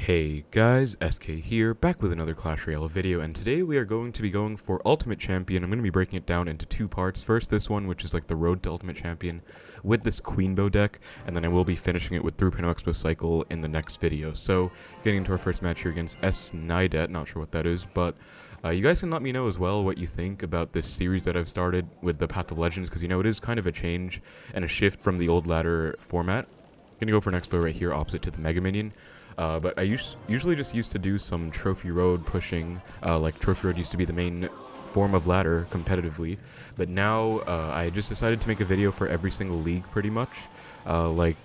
Hey guys, SK here, back with another Clash Royale video, and today we are going to be going for Ultimate Champion. I'm going to be breaking it down into two parts. First, this one, which is like the road to Ultimate Champion with this Queenbow deck, and then I will be finishing it with Xbow Cycle in the next video. So, getting into our first match here against Snidet, not sure what that is, but you guys can let me know as well what you think about this series that I've started with the Path of Legends, because you know, it is kind of a change and a shift from the old ladder format. I'm going to go for an Xbow right here opposite to the Mega Minion. But I usually just used to do some Trophy Road pushing, like Trophy Road used to be the main form of ladder competitively, but now I just decided to make a video for every single league pretty much, like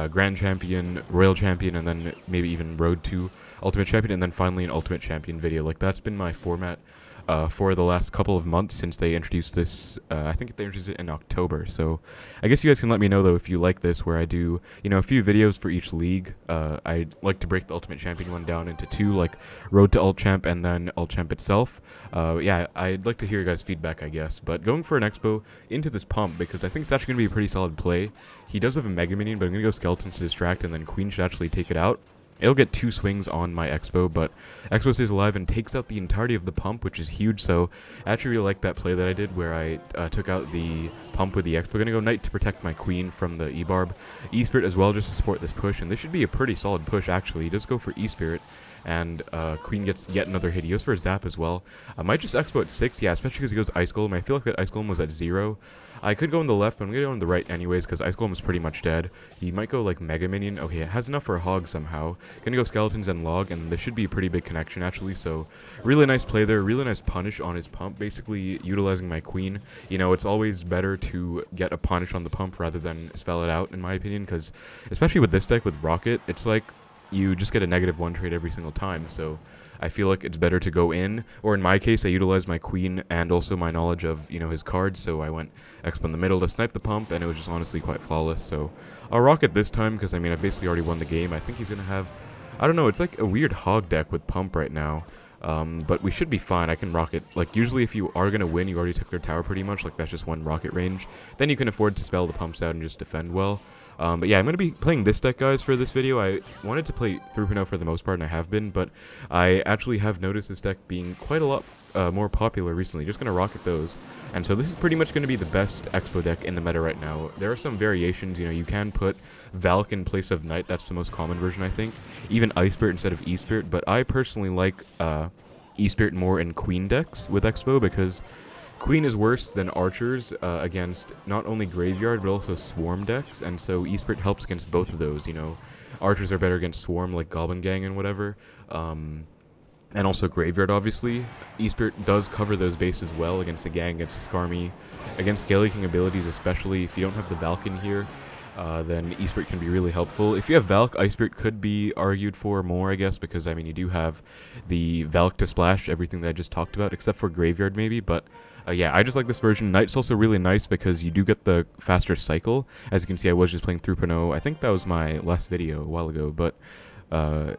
Grand Champion, Royal Champion, and then maybe even Road to Ultimate Champion, and then finally an Ultimate Champion video. Like, that's been my format for the last couple of months since they introduced this. I think they introduced it in October, so I guess you guys can let me know though if you like this, where I do, you know, a few videos for each league. I'd like to break the Ultimate Champion one down into two, like Road to Ult Champ and then Ult Champ itself. Yeah, I'd like to hear your guys' feedback, I guess, but going for an Xbow into this pump, because I think it's actually going to be a pretty solid play. He does have a Mega Minion, but I'm going to go Skeletons to distract, and then Queen should actually take it out. It'll get two swings on my Xbow, but Xbow stays alive and takes out the entirety of the pump, which is huge, so I actually really like that play that I did, where I took out the pump with the Xbow. I'm going to go Knight to protect my Queen from the E-Barb. E-Spirit as well, just to support this push, and this should be a pretty solid push, actually. He does go for E-Spirit, and Queen gets yet another hit. He goes for a Zap as well. I might just Xbow at 6, yeah, especially because he goes Ice Golem. I feel like that Ice Golem was at 0. I could go on the left, but I'm going to go on the right anyways, because Ice Golem is pretty much dead. He might go, like, Mega Minion. Okay, it has enough for a Hog somehow. Going to go Skeletons and Log, and this should be a pretty big connection, actually. So, really nice play there. Really nice punish on his pump, basically utilizing my Queen. You know, it's always better to get a punish on the pump rather than spell it out, in my opinion, because, especially with this deck, with Rocket, it's like you just get a -1 trade every single time. So, I feel like it's better to go in, or in my case, I utilized my Queen and also my knowledge of, you know, his cards, so I went Expo in the middle to snipe the pump, and it was just honestly quite flawless. So I'll Rocket this time, because I mean, I've basically already won the game. I think he's going to have, I don't know, it's like a weird Hog deck with pump right now, but we should be fine. I can Rocket, like, usually if you are going to win, you already took their tower pretty much, like that's just one Rocket range, then you can afford to spell the pumps out and just defend well. But yeah, I'm going to be playing this deck, guys, for this video. I wanted to play Inferno for the most part, and I have been, but I actually have noticed this deck being quite a lot more popular recently. Just going to Rocket those. And so this is pretty much going to be the best Expo deck in the meta right now. There are some variations, you know, you can put Valk in place of Knight. That's the most common version, I think. Even Ice Spirit instead of E-Spirit, but I personally like E-Spirit more in Queen decks with Expo, because Queen is worse than Archers against not only Graveyard, but also Swarm decks, and so E-Spirit helps against both of those, you know. Archers are better against Swarm, like Goblin Gang and whatever, and also Graveyard, obviously. E-Spirit does cover those bases well against the Gang, against the Skarmy, against Scale-Leaking abilities, especially if you don't have the Valk in here. Then E-Spirit can be really helpful. If you have Valk, Ice Spirit could be argued for more, I guess, because, I mean, you do have the Valk to splash everything that I just talked about, except for Graveyard, maybe, but yeah, I just like this version. Knight's also really nice because you do get the faster cycle. As you can see, I was just playing through Inferno. I think that was my last video a while ago, but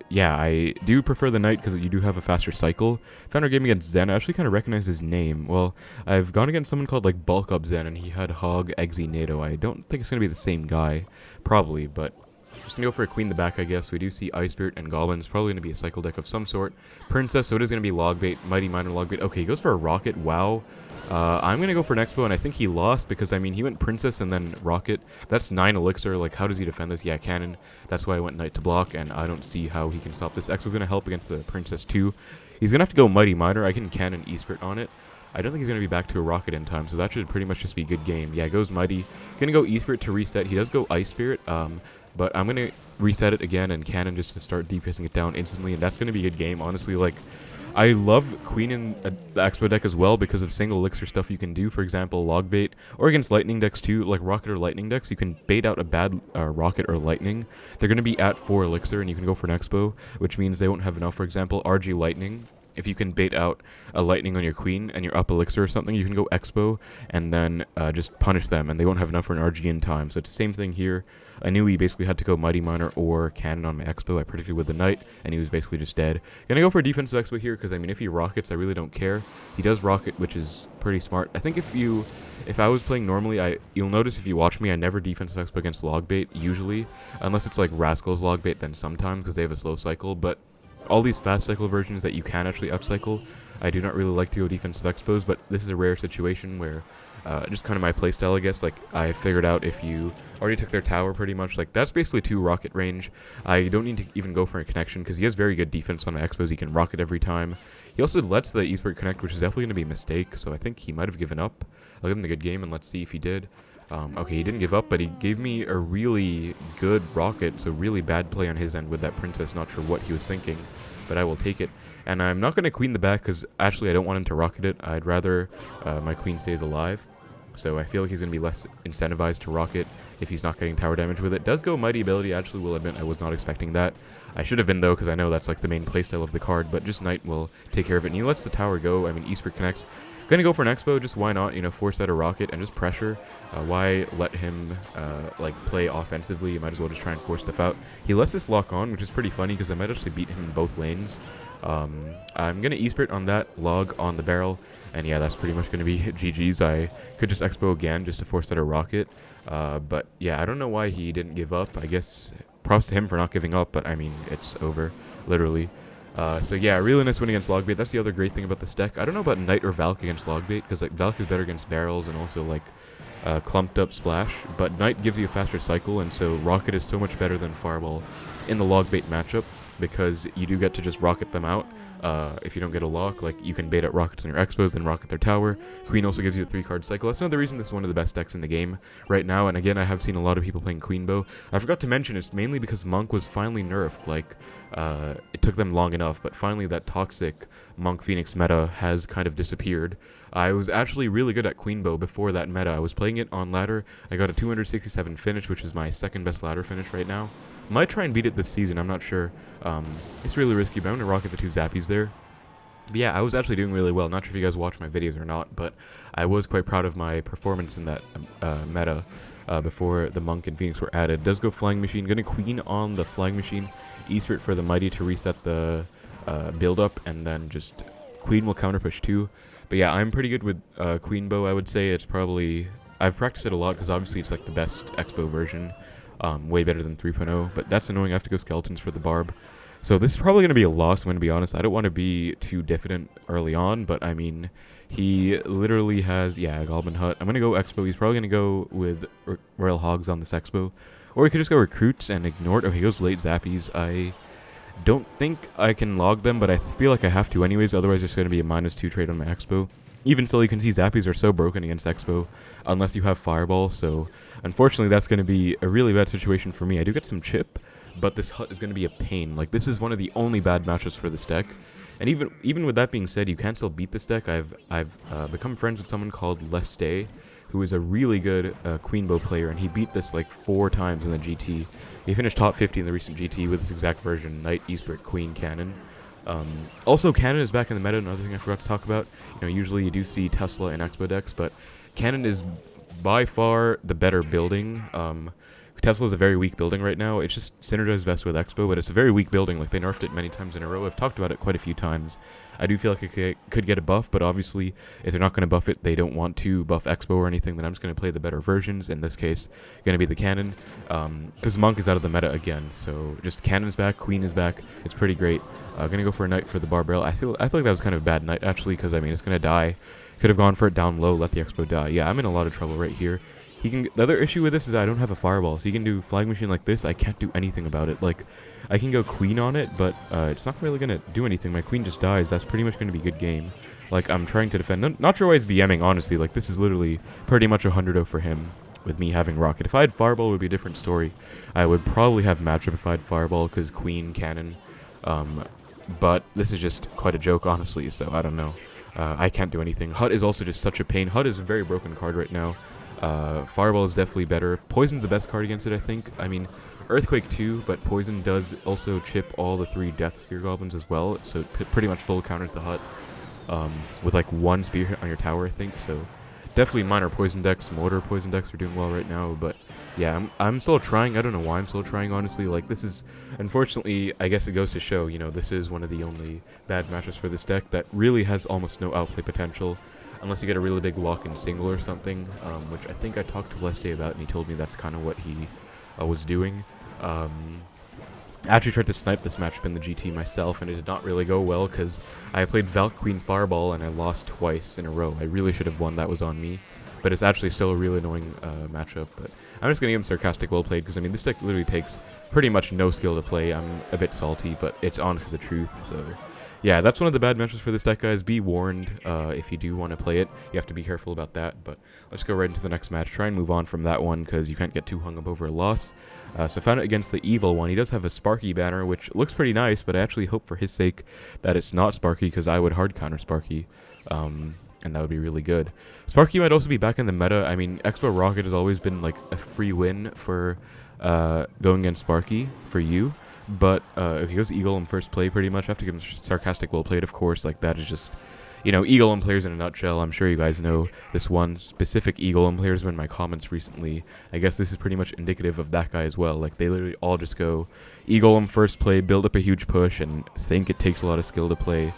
yeah, I do prefer the Knight because you do have a faster cycle. Found our game against Zen. I actually kind of recognize his name. Well, I've gone against someone called, like, Bulk Up Zen, and he had Hog, Eggsy, NATO. I don't think it's going to be the same guy, probably, but just going to go for a Queen in the back, I guess. We do see Ice Spirit and Goblin. It's probably going to be a cycle deck of some sort. Princess, so it is going to be Logbait, Mighty Miner Logbait. Okay, he goes for a Rocket. Wow. I'm going to go for an Expo, and I think he lost because, I mean, he went Princess and then Rocket. That's 9 Elixir. Like, how does he defend this? Yeah, Cannon. That's why I went Knight to block, and I don't see how he can stop this. Expo's going to help against the Princess too. He's going to have to go Mighty Miner. I can Cannon E-Spirit on it. I don't think he's going to be back to a Rocket in time, so that should pretty much just be a good game. Yeah, goes Mighty. Going to go E-Spirit to reset. He does go Ice Spirit, but I'm going to reset it again and Cannon just to start DPSing it down instantly, and that's going to be a good game. Honestly, like, I love Queen in the Expo deck as well because of single Elixir stuff you can do. For example, Logbait, or against Lightning decks too, like Rocket or Lightning decks, you can bait out a bad Rocket or Lightning. They're going to be at 4 Elixir, and you can go for an Expo, which means they won't have enough. For example, RG Lightning. if you can bait out a lightning on your queen and you're up Elixir or something, you can go Xbow and then just punish them, and they won't have enough for an RG in time. So it's the same thing here. I knew he basically had to go Mighty Miner or Cannon on my Xbow. I predicted with the Knight, and he was basically just dead. Gonna go for a defensive Xbow here, because I mean, if he rockets, I really don't care. He does rocket, which is pretty smart. I think if I was playing normally, you'll notice if you watch me, I never defensive Xbow against Logbait, usually. Unless it's like Rascal's Logbait, then sometimes, because they have a slow cycle. But all these fast cycle versions that you can actually upcycle, I do not really like to go defensive Xbows, but this is a rare situation where just kind of my playstyle, I guess. Like, I figured out if you already took their tower pretty much, like, that's basically 2 rocket range. I don't need to even go for a connection, because he has very good defense on the Xbows. He can rocket every time. He also lets the eastward connect, which is definitely going to be a mistake, so I think he might have given up. I'll give him the good game, and let's see if he did. Okay, he didn't give up, but he gave me a really good rocket, so really bad play on his end with that princess. Not sure what he was thinking, but I will take it. And I'm not going to queen the back, because actually I don't want him to rocket it. I'd rather my queen stays alive. So I feel like he's going to be less incentivized to rocket if he's not getting tower damage with it. Does go Mighty Ability, actually will admit I was not expecting that. I should have been though, because I know that's like the main playstyle of the card, but just Knight will take care of it. And he lets the tower go. I mean, eastward connects. Gonna go for an Xbow, just why not, you know, force out a rocket and just pressure. Why let him like play offensively? You might as well just try and force stuff out. He lets this lock on, which is pretty funny because I might actually beat him in both lanes. I'm gonna e-spirit on that, log on the barrel, and yeah, that's pretty much gonna be GG's. I could just Xbow again just to force out a rocket, but yeah, I don't know why he didn't give up. I guess props to him for not giving up, but I mean, it's over, literally. So yeah, really nice win against Logbait. That's the other great thing about this deck. I don't know about Knight or Valk against Logbait, because like Valk is better against barrels and also like clumped up splash, but Knight gives you a faster cycle, and so rocket is so much better than Fireball in the Logbait matchup, because you do get to just rocket them out. If you don't get a lock, like, you can bait out rockets on your Xbows, then rocket their tower. Queen also gives you a 3-card cycle. That's another reason this is one of the best decks in the game right now, and again, I have seen a lot of people playing Queenbow. I forgot to mention, it's mainly because Monk was finally nerfed. Like, it took them long enough, but finally that toxic Monk Phoenix meta has kind of disappeared. I was actually really good at Queenbow before that meta. I was playing it on ladder. I got a 267 finish, which is my second best ladder finish right now. Might try and beat it this season, I'm not sure. It's really risky, but I'm going to rocket the 2 zappies there. But yeah, I was actually doing really well. Not sure if you guys watch my videos or not, but I was quite proud of my performance in that meta before the Monk and Phoenix were added. Does go Flying Machine. Going to Queen on the Flying Machine. E-spirit for the Mighty to reset the build-up, and then just Queen will counter push too. But yeah, I'm pretty good with Queenbow, I would say. It's probably... I've practiced it a lot, because obviously it's like the best Xbow version. Way better than 3.0, but that's annoying. I have to go Skeletons for the Barb. So this is probably going to be a loss, I'm going to be honest. I don't want to be too diffident early on, but I mean, he literally has, yeah, Goblin Hut. I'm going to go Expo. He's probably going to go with Royal Hogs on this Expo. Or he could just go Recruits and ignore it. Oh, he goes late Zappies. I don't think I can log them, but I feel like I have to anyways. Otherwise, there's going to be a -2 trade on my Expo. Even still, you can see Zappies are so broken against Expo, unless you have Fireball, so unfortunately that's going to be a really bad situation for me. I do get some chip, but this Hut is going to be a pain. Like, this is one of the only bad matches for this deck. And even with that being said, you can still beat this deck. I've become friends with someone called Lestay, who is a really good Queenbow player, and he beat this like 4 times in the GT. He finished top 50 in the recent GT with this exact version, Knight, E-spirit, Queen, Cannon. Also, Cannon is back in the meta. Another thing I forgot to talk about. You know, usually you do see Tesla in Expo decks, but Cannon is by far the better building. Tesla is a very weak building right now. It's just synergized best with Expo, but it's a very weak building. Like, they nerfed it many times in a row. I've talked about it quite a few times. I do feel like it could get a buff, but obviously, if they're not going to buff it, they don't want to buff Expo or anything, then I'm just going to play the better versions. In this case, going to be the Cannon, because Monk is out of the meta again. So just Cannon's back, Queen is back. It's pretty great. Going to go for a Knight for the Barbarian. I feel like that was kind of a bad Knight, actually, because, I mean, it's going to die. Could have gone for it down low, let the Expo die. Yeah, I'm in a lot of trouble right here. The other issue with this is that I don't have a Fireball, so he can do Flying Machine like this. I can't do anything about it. Like, I can go Queen on it, but it's not really going to do anything. My Queen just dies. That's pretty much going to be a good game. Like, I'm trying to defend. Not sure why he's BMing, honestly. Like, this is literally pretty much a 100-0 for him with me having Rocket. If I had Fireball, it would be a different story. I would probably have matchup if I had Fireball, because Queen, Cannon. But this is just quite a joke, honestly, so I don't know. I can't do anything. Hut is also just such a pain. Hut is a very broken card right now. Fireball is definitely better. Poison's the best card against it, I think. I mean, Earthquake too, but Poison does also chip all the 3 Death Spear Goblins as well, so it pretty much full counters the hut with like 1 spear hit on your tower, I think, so definitely minor Poison decks, Mortar Poison decks are doing well right now, but yeah, I'm still trying. I don't know why I'm still trying, honestly. Like, this is, unfortunately, I guess it goes to show, you know, this is one of the only bad matches for this deck that really has almost no outplay potential, unless you get a really big lock-in single or something, which I think I talked to Leste about, and he told me that's kind of what he was doing. I actually tried to snipe this matchup in the GT myself, and it did not really go well, because I played Valk Queen Fireball, and I lost twice in a row. I really should have won. That was on me. But it's actually still a really annoying matchup. But I'm just going to give him Sarcastic Well Played, because, I mean, this deck literally takes pretty much no skill to play. I'm a bit salty, but it's honestly the truth, so yeah, that's one of the bad matches for this deck, guys. Be warned if you do want to play it. You have to be careful about that, but let's go right into the next match. Try and move on from that one, because you can't get too hung up over a loss. So found it against the evil one. He does have a Sparky banner, which looks pretty nice, but I actually hope for his sake that it's not Sparky, because I would hard counter Sparky. And that would be really good. Sparky might also be back in the meta. I mean, Xbow Rocket has always been like a free win for going against Sparky for you. But if he goes Eagle in first play, pretty much, I have to give him Sarcastic Well Played, of course. Like, that is just, you know, Eagle players in a nutshell. I'm sure you guys know this one specific Eagle player's been in my comments recently. I guess this is pretty much indicative of that guy as well. Like, they literally all just go Eagle first play, build up a huge push, and think it takes a lot of skill to play.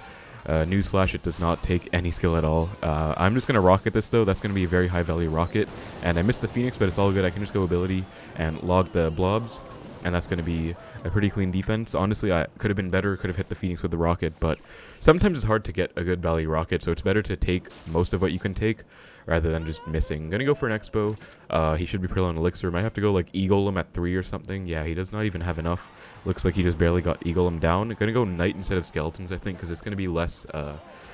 Newsflash, it does not take any skill at all. I'm just going to rocket this, though. That's going to be a very high value rocket. And I missed the Phoenix, but it's all good. I can just go ability and log the blobs. And that's going to be a pretty clean defense. Honestly, I could have been better, could have hit the Phoenix with the rocket, but sometimes it's hard to get a good value rocket, so it's better to take most of what you can take rather than just missing. I'm going to go for an Xbow. He should be pretty on Elixir. Might have to go like Golem at 3 or something. Yeah, he does not even have enough. Looks like he just barely got Golem down. I'm going to go Knight instead of Skeletons, I think, because it's going to be less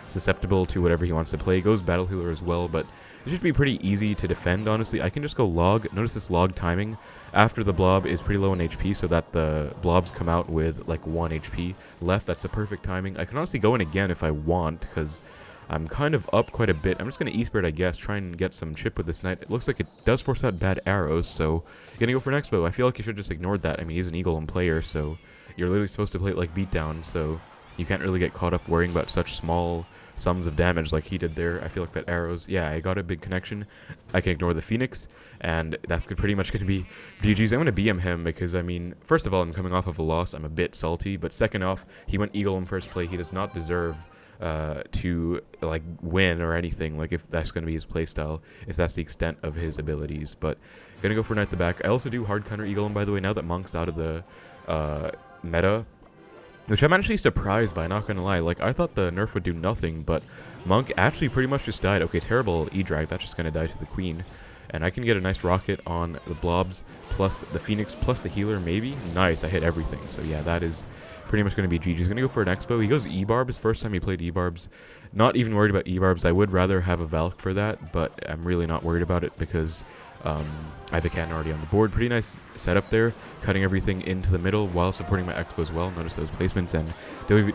susceptible to whatever he wants to play. He goes Battle Healer as well, but it should be pretty easy to defend, honestly. I can just go log. Notice this log timing after the blob is pretty low on HP, so that the blobs come out with like 1 HP left. That's a perfect timing. I can honestly go in again if I want, because I'm kind of up quite a bit. I'm just going to E-Spirit, I guess, try and get some chip with this Knight. It looks like it does force out bad arrows, so going to go for an Xbow. I feel like you should have just ignored that. I mean, he's an Eagle player, so you're literally supposed to play it like Beatdown, so you can't really get caught up worrying about such small sums of damage like he did there. I feel like that arrows, yeah, I got a big connection. I can ignore the Phoenix, and that's pretty much going to be GG's. I'm going to BM him because, I mean, first of all, I'm coming off of a loss. I'm a bit salty, but second off, he went Eagle in first play. He does not deserve to, like, win or anything, like, if that's going to be his playstyle, if that's the extent of his abilities. But going to go for Knight the back. I also do hard counter Eagle, by the way, now that Monk's out of the meta, which I'm actually surprised by, not gonna lie. Like, I thought the nerf would do nothing, but Monk actually pretty much just died. Okay, terrible E-Drag, that's just gonna die to the Queen. And I can get a nice rocket on the blobs, plus the Phoenix, plus the healer, maybe? Nice, I hit everything. So yeah, that is pretty much gonna be GG. He's gonna go for an Xbow. He goes E-Barbs, first time he played E-Barbs. Not even worried about E-Barbs. I would rather have a Valk for that, but I'm really not worried about it because I have a cannon already on the board. Pretty nice setup there, cutting everything into the middle while supporting my Xbow as well. Notice those placements, and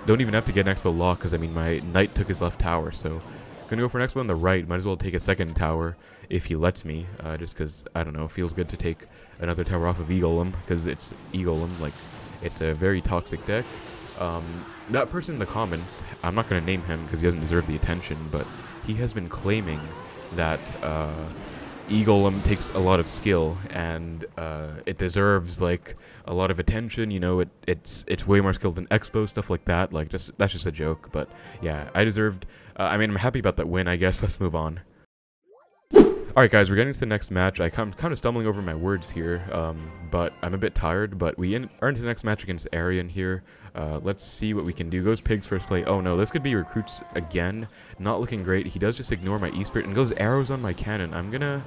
don't even have to get an Xbow lock because, I mean, my Knight took his left tower, so gonna go for an Xbow on the right. Might as well take a second tower if he lets me, just because, I don't know, it feels good to take another tower off of E-Golem, because it's E-Golem, like, it's a very toxic deck. That person in the comments, I'm not going to name him because he doesn't deserve the attention, but he has been claiming that E-Golem takes a lot of skill, and it deserves, like, a lot of attention. You know, it's way more skilled than Xbow, stuff like that. Like, that's just a joke, but yeah, I deserved, I mean, I'm happy about that win, I guess. Let's move on. Alright guys, we're getting to the next match. I'm kind of stumbling over my words here, but I'm a bit tired, but we are into the next match against Arian here. Let's see what we can do. Goes Pigs first play. Oh no, this could be recruits again. Not looking great. He does just ignore my E-Spirit and goes arrows on my cannon. I'm gonna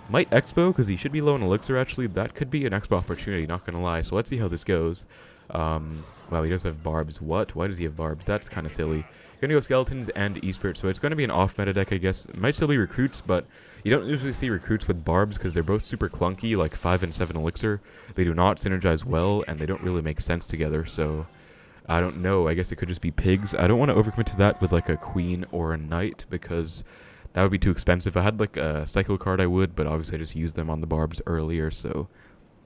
might Xbow because he should be low on Elixir actually. That could be an Xbow opportunity, not gonna lie. So let's see how this goes. Wow, he does have barbs. What? Why does he have barbs? That's kind of silly. Gonna go Skeletons and E-Spirit, so it's gonna be an off-meta deck, I guess. It might still be recruits, but you don't usually see recruits with barbs because they're both super clunky, like 5 and 7 Elixir. They do not synergize well, and they don't really make sense together, so I don't know. I guess it could just be Pigs. I don't want to overcommit to that with like a Queen or a Knight because that would be too expensive. If I had like a Cycle card, I would, but obviously I just used them on the barbs earlier, so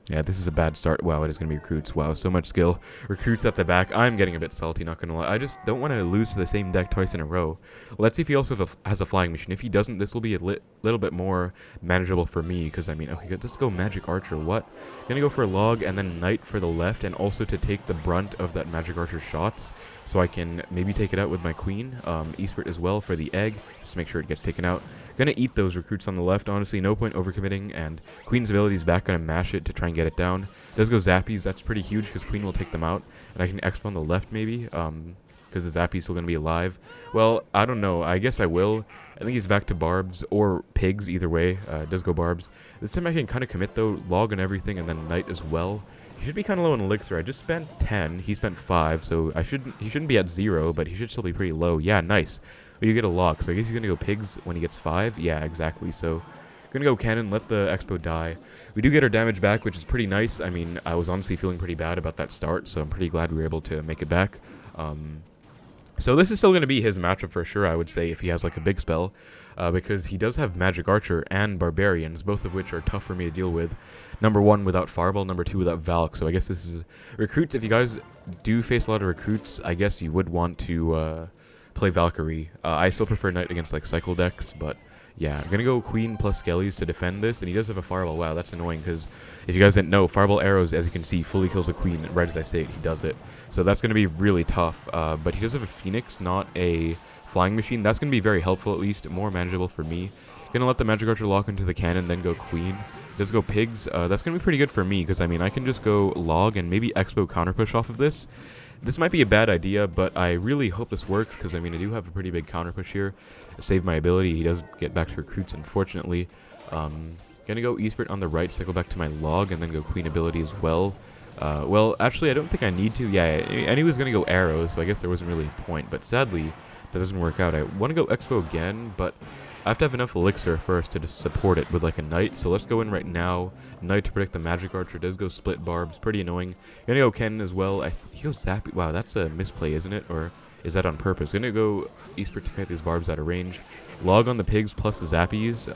Yeah, this is a bad start. Wow, it is going to be recruits. Wow, so much skill. Recruits at the back. I'm getting a bit salty, not going to lie. I just don't want to lose to the same deck twice in a row. Let's see if he also has a flying machine. If he doesn't, this will be a little bit more manageable for me. Because, I mean, okay, let's go Magic Archer. What? Going to go for a Log and then Knight for the left. And also to take the brunt of that Magic Archer shots. So I can maybe take it out with my Queen. Esprit as well for the egg. Just to make sure it gets taken out. Gonna eat those recruits on the left, honestly, no point overcommitting, and Queen's ability is back, gonna mash it to try and get it down. Does go Zappies, that's pretty huge, because Queen will take them out, and I can Expo on the left, maybe, because the Zappy's still gonna be alive. Well, I don't know, I guess I will. I think he's back to Barbs, or Pigs, either way, does go Barbs. This time I can kind of commit, though, Log and everything, and then Knight as well. He should be kind of low on Elixir. I just spent 10, he spent 5, so he shouldn't be at 0, but he should still be pretty low. Yeah, nice. But you get a lock, so I guess he's gonna go Pigs when he gets 5. Yeah, exactly. So, gonna go Cannon, let the Expo die. We do get our damage back, which is pretty nice. I mean, I was honestly feeling pretty bad about that start, so I'm pretty glad we were able to make it back. So this is still gonna be his matchup for sure, I would say, if he has like a big spell, because he does have Magic Archer and Barbarians, both of which are tough for me to deal with. Number 1 without Fireball, number 2 without Valk. So I guess this is recruits. If you guys do face a lot of recruits, I guess you would want to play Valkyrie. I still prefer Knight against like Cycle decks, but yeah, I'm gonna go Queen plus Skellies to defend this, and he does have a Fireball. Wow, that's annoying, because if you guys didn't know, Fireball arrows, as you can see, fully kills a Queen. Right as I say it, he does it. So that's gonna be really tough, but he does have a Phoenix, not a Flying Machine. That's gonna be very helpful, at least, more manageable for me. Gonna let the Magic Archer lock into the cannon, then go Queen. Does go Pigs. That's gonna be pretty good for me, because I mean, I can just go Log and maybe Expo counter push off of this. This might be a bad idea, but I really hope this works, because I mean, I do have a pretty big counter push here. Save my ability. He does get back to recruits, unfortunately. Gonna go Esprit on the right, cycle back to my Log, and then go Queen ability as well. Well, actually, I don't think I need to. Yeah, and he was gonna go Arrows, so I guess there wasn't really a point, but sadly, that doesn't work out. I want to go Expo again, but I have to have enough Elixir first to support it with like a Knight, so let's go in right now. Knight to protect the Magic Archer. Does go Split Barbs, pretty annoying. Gonna go Ken as well. He goes Zappy. Wow, that's a misplay, isn't it? Or is that on purpose? Gonna go Esprit to kite these Barbs out of range. Log on the Pigs plus the Zappies.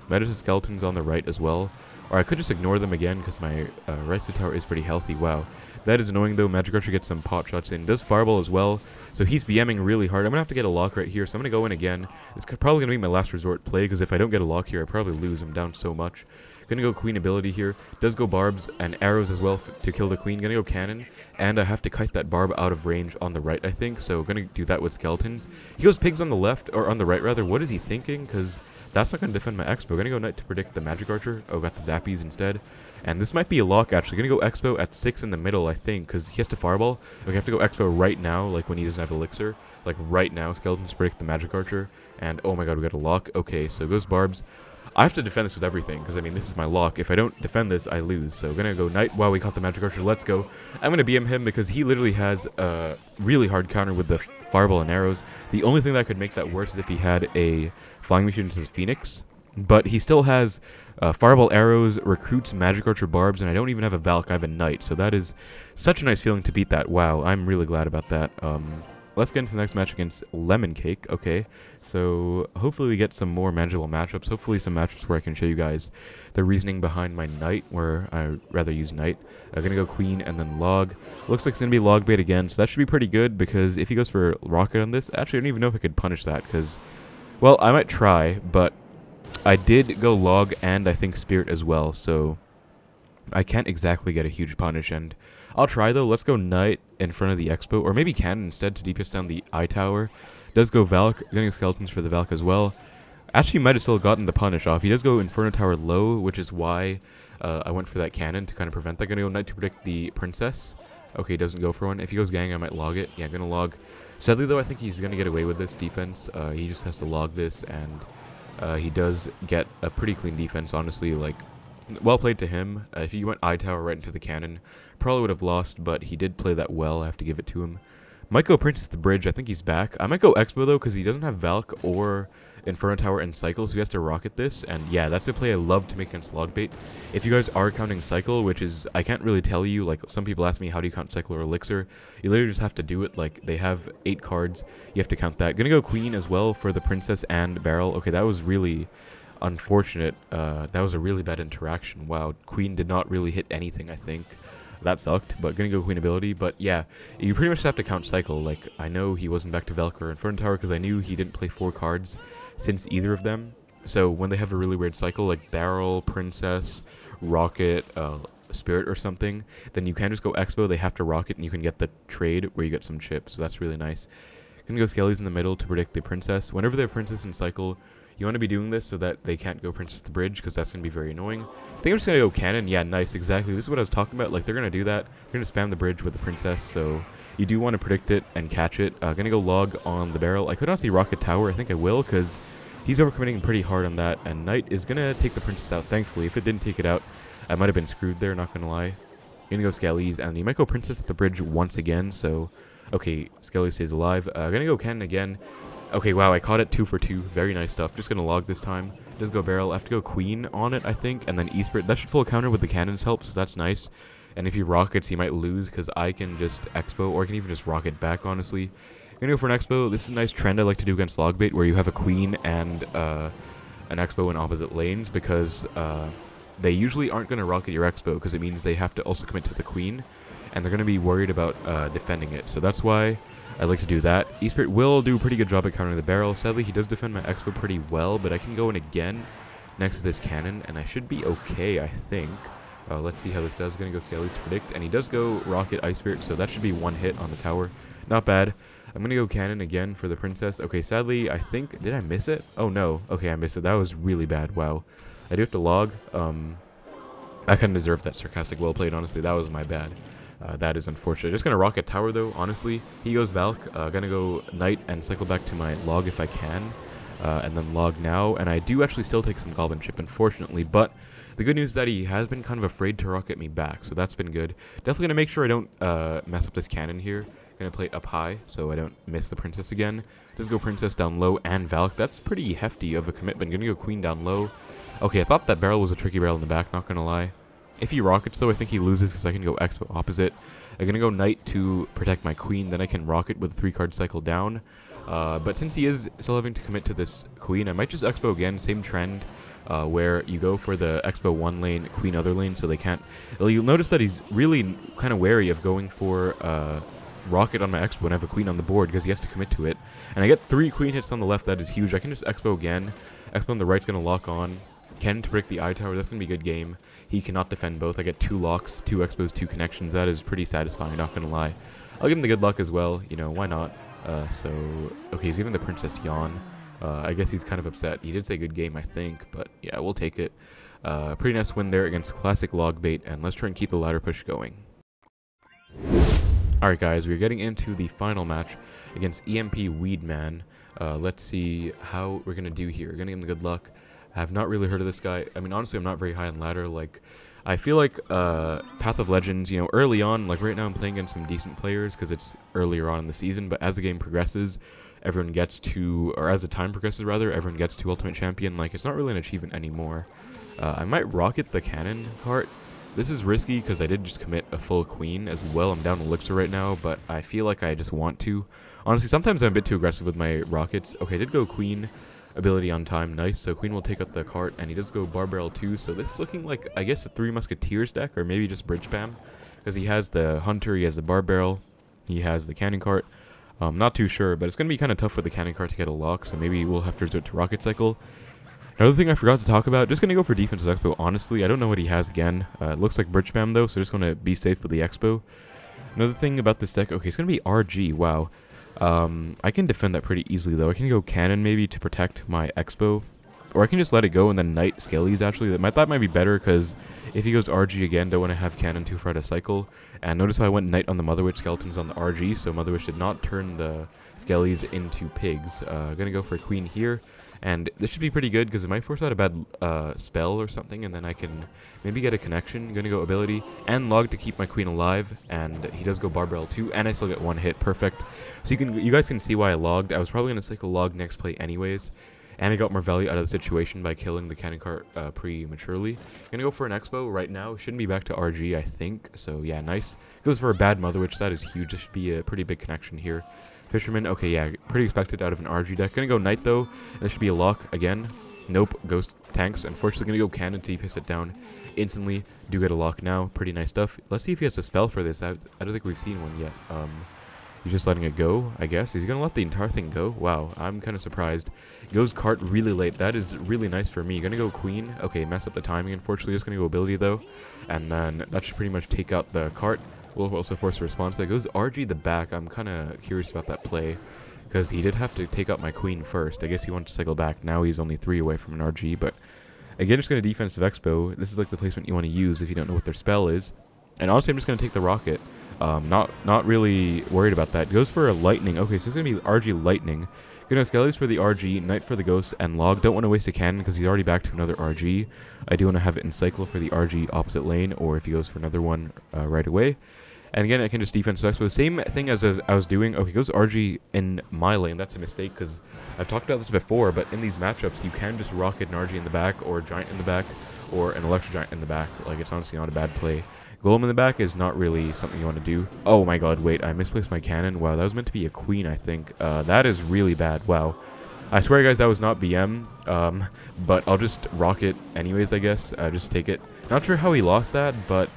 Medicine Skeletons on the right as well. Or I could just ignore them again, because my right side tower is pretty healthy. Wow. That is annoying, though. Magic Archer gets some pot shots in. Does Fireball as well. So he's BMing really hard. I'm going to have to get a lock right here, so I'm going to go in again. It's probably going to be my last resort play, because if I don't get a lock here, I probably lose. I'm down so much. Going to go Queen ability here. Does go Barbs and Arrows as well to kill the Queen. Going to go Cannon. And I have to kite that Barb out of range on the right, I think. So going to do that with Skeletons. He goes Pigs on the left, or on the right, rather. What is he thinking? Because that's not going to defend my Expo. Going to go Knight to predict the Magic Archer. Oh, got the Zappies instead. And this might be a lock, actually. Gonna go Expo at 6 in the middle, I think, because he has to Fireball. Okay, I have to go Expo right now, like when he doesn't have Elixir. Like right now, Skeletons predict the Magic Archer. And oh my god, we got a lock. Okay, so goes Barbs. I have to defend this with everything, because I mean, this is my lock. If I don't defend this, I lose. So gonna go Knight. Wow, we caught the Magic Archer. Let's go. I'm gonna BM him, because he literally has a really hard counter with the Fireball and Arrows. The only thing that could make that worse is if he had a Flying Machine into the Phoenix. But he still has Fireball Arrows, Recruits, Magic Archer, Barbs, and I don't even have a Valk, I have a Knight. So that is such a nice feeling to beat that. Wow, I'm really glad about that. Let's get into the next match against Lemon Cake. Okay, so hopefully we get some more manageable matchups. Hopefully some matchups where I can show you guys the reasoning behind my Knight, where I rather use Knight. I'm going to go Queen and then Log. Looks like it's going to be Logbait again, so that should be pretty good, because if he goes for Rocket on this, actually I don't even know if I could punish that, because, well, I might try, but I did go Log and I think Spirit as well, so I can't exactly get a huge punish, and I'll try though. Let's go Knight in front of the Expo, or maybe Cannon instead to DPS down the Eye Tower. Does go Valk, getting Skeletons for the Valk as well. Actually might have still gotten the punish off. He does go Inferno Tower low, which is why I went for that Cannon to kind of prevent that. Gonna go Knight to predict the Princess. Okay, doesn't go for one. If he goes Gang, I might log it. Yeah, I'm gonna log. Sadly though, I think he's gonna get away with this defense. He just has to log this, and he does get a pretty clean defense, honestly. Like, well played to him. If he went Eye Tower right into the cannon, probably would have lost, but he did play that well. I have to give it to him. Might go Princess the Bridge. I think he's back. I might go Expo, though, because he doesn't have Valk or Inferno Tower and Cycle, so he has to rocket this. And yeah, that's a play I love to make against Logbait. If you guys are counting Cycle, which is, I can't really tell you, like, some people ask me, how do you count Cycle or Elixir? You literally just have to do it. Like, they have 8 cards. You have to count that. Gonna go Queen as well for the Princess and Barrel. Okay, that was really unfortunate. That was a really bad interaction. Wow, Queen did not really hit anything, I think. That sucked, but gonna go Queen ability. But yeah, you pretty much have to count Cycle. Like, I know he wasn't back to Valkyrie or Inferno Tower because I knew he didn't play 4 cards since either of them. So when they have a really weird cycle, like Barrel, Princess, Rocket, Spirit or something, then you can just go Xbow, they have to Rocket, and you can get the trade where you get some chips. So that's really nice. Gonna go Skellies in the middle to predict the Princess. Whenever they have Princess in cycle, you want to be doing this so that they can't go Princess the bridge, because that's going to be very annoying. I think I'm just going to go Cannon. Yeah, nice, exactly. This is what I was talking about. Like, they're going to do that. They're going to spam the bridge with the Princess, so you do want to predict it and catch it. Going to go Log on the Barrel. I could honestly Rocket Tower. I think I will, because he's overcommitting pretty hard on that, and Knight is going to take the Princess out, thankfully. If it didn't take it out, I might have been screwed there, not going to lie. Going to go Skellies, and you might go Princess at the bridge once again, so... Okay, Skelly stays alive. Gonna go Cannon again. Okay, wow, I caught it 2 for 2. Very nice stuff. Just gonna Log this time. Just go Barrel. I have to go Queen on it, I think, and then E-Spirit. That should full counter with the Cannon's help, so that's nice. And if he Rockets, he might lose, because I can just Xbow, or I can even just Rocket back, honestly. Gonna go for an Xbow. This is a nice trend I like to do against Logbait, where you have a Queen and an Xbow in opposite lanes, because they usually aren't gonna Rocket your Xbow, because it means they have to also commit to the Queen. And they're going to be worried about defending it. So that's why I like to do that. E-Spirit will do a pretty good job at countering the Barrel. Sadly, he does defend my Xbow pretty well, but I can go in again next to this Cannon, and I should be okay, I think. Let's see how this does. Going to go Skellies to predict, and he does go Rocket Ice Spirit, so that should be 1 hit on the tower. Not bad. I'm going to go Cannon again for the Princess. Okay, sadly, I think... Did I miss it? Oh, no. Okay, I missed it. That was really bad. Wow. I do have to Log. I kind of deserved that sarcastic well played, honestly. That was my bad. That is unfortunate. Just gonna Rocket Tower though, honestly. He goes Valk. Gonna go Knight and cycle back to my Log if I can. And then Log now. And I do actually still take some Goblin chip, unfortunately. But the good news is that he has been kind of afraid to Rocket me back. So that's been good. Definitely gonna make sure I don't mess up this Cannon here. Gonna play it up high so I don't miss the Princess again. Just go Princess down low and Valk. That's pretty hefty of a commitment. Gonna go Queen down low. Okay, I thought that Barrel was a tricky Barrel in the back, not gonna lie. If he Rockets, though, I think he loses because I can go Xbow opposite. I'm going to go Knight to protect my Queen. Then I can Rocket with a 3-card cycle down. But since he is still having to commit to this Queen, I might just Xbow again. Same trend where you go for the Xbow 1 lane, Queen other lane, so they can't... You'll notice that he's really kind of wary of going for Rocket on my Xbow and I have a Queen on the board because he has to commit to it. And I get 3 Queen hits on the left. That is huge. I can just Xbow again. Xbow on the right's going to lock on. Ken to predict the I tower. That's going to be a good game. He cannot defend both. I get 2 locks, 2 Xbows, 2 connections. That is pretty satisfying, not going to lie. I'll give him the good luck as well. You know, why not? Okay, he's giving the Princess Yawn. I guess he's kind of upset. He did say good game, I think, but yeah, we'll take it. Pretty nice win there against classic Logbait, and let's try and keep the ladder push going. Alright guys, we're getting into the final match against EMP Weedman. Let's see how we're going to do here. We're going to give him the good luck. I have not really heard of this guy. I mean, honestly, I'm not very high on ladder. Like, I feel like Path of Legends, you know, early on, like right now I'm playing against some decent players because it's earlier on in the season, but as the game progresses, everyone gets to, or as the time progresses rather, everyone gets to Ultimate Champion. Like, it's not really an achievement anymore. I might Rocket the Cannon cart. This is risky because I did just commit a full Queen as well. I'm down Elixir right now, but I feel like I just want to. Honestly, sometimes I'm a bit too aggressive with my Rockets. Okay, I did go Queen. Ability on time, nice. So Queen will take out the cart, and he does go Barbarian too. So this is looking like, I guess, a 3 Musketeers deck, or maybe just bridge spam, because he has the Hunter, he has the Barbarian, he has the Cannon cart. Not too sure, but it's going to be kind of tough for the Cannon cart to get a lock, so maybe we'll have to resort to Rocket Cycle. Another thing I forgot to talk about, just going to go for Defensive Expo, honestly. I don't know what he has again. It looks like bridge spam though, so just going to be safe with the Expo. Another thing about this deck, okay, it's going to be RG, wow. I can defend that pretty easily though. I can go Cannon maybe to protect my Expo, or I can just let it go and then Knight Skellies actually. That might be better because if he goes RG again, don't want to have Cannon too far to cycle. And notice how I went Knight on the Mother Witch, Skeletons on the RG, so Mother Witch did not turn the Skellies into pigs. Gonna go for a Queen here, and this should be pretty good because it might force out a bad spell or something, and then I can maybe get a connection. Gonna go ability and Log to keep my Queen alive, and he does go Barbarian too, and I still get 1 hit, perfect. So you guys can see why I logged. I was probably gonna cycle Log next play anyways, and I got more value out of the situation by killing the Cannon cart prematurely. Gonna go for an Expo right now. Shouldn't be back to RG, I think. So yeah, nice. Goes for a bad Mother Witch. That is huge. This should be a pretty big connection here. Fisherman, okay, yeah, pretty expected out of an RG deck. Gonna go Knight though. This should be a lock again. Nope, Ghost tanks. Unfortunately, gonna go cannon to piss it down instantly. Do get a lock now. Pretty nice stuff. Let's see if he has a spell for this. I don't think we've seen one yet. He's just letting it go, I guess. He's gonna let the entire thing go. Wow, I'm kind of surprised. Goes cart really late. That is really nice for me. Gonna go queen. Okay, mess up the timing. Unfortunately, just gonna go ability though, and then that should pretty much take out the cart. Will also force a response. That goes RG the back. I'm kind of curious about that play, because he did have to take out my queen first. I guess he wanted to cycle back. Now he's only 3 away from an RG, but again, just gonna defensive Xbow. This is like the placement you want to use if you don't know what their spell is. And honestly, I'm just gonna take the rocket. Not really worried about that. Goes for a lightning. Okay, so it's gonna be RG lightning. Gonna Skellies for the RG, Knight for the Ghost, and Log. Don't want to waste a cannon because he's already back to another RG. I do want to have it in cycle for the RG opposite lane, or if he goes for another one right away. And again, I can just defense Expo. The same thing as I was doing. Okay, goes RG in my lane. That's a mistake because I've talked about this before, but in these matchups, you can just rocket an RG in the back, or Giant in the back, or an Electro Giant in the back. Like, it's honestly not a bad play. Golem in the back is not really something you want to do. Oh my god, wait, I misplaced my cannon. Wow, that was meant to be a queen, I think. That is really bad. Wow. I swear, guys, that was not BM. But I'll just rock it anyways, I guess. Just take it. Not sure how he lost that, but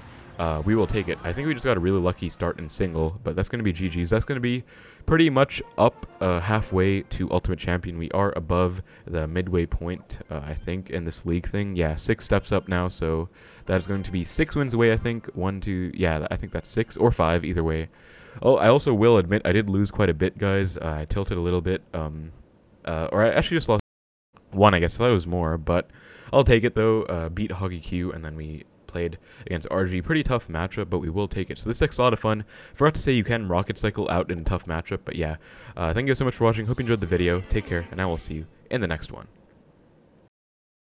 we will take it. I think we just got a really lucky start in single, but that's going to be GG's. That's going to be pretty much up halfway to Ultimate Champion. We are above the midway point, I think, in this league thing. Yeah, 6 steps up now, so that is going to be 6 wins away, I think. 1, 2, yeah, I think that's 6 or 5, either way. Oh, I also will admit I did lose quite a bit, guys. I tilted a little bit, or I actually just lost 1, I guess. I thought it was more, but I'll take it, though. Beat Hoggy Q, and then we played against RG. Pretty tough matchup, but we will take it. So this deck's a lot of fun. Forgot to say you can rocket cycle out in a tough matchup, but yeah. Thank you so much for watching. Hope you enjoyed the video. Take care, and I will see you in the next one.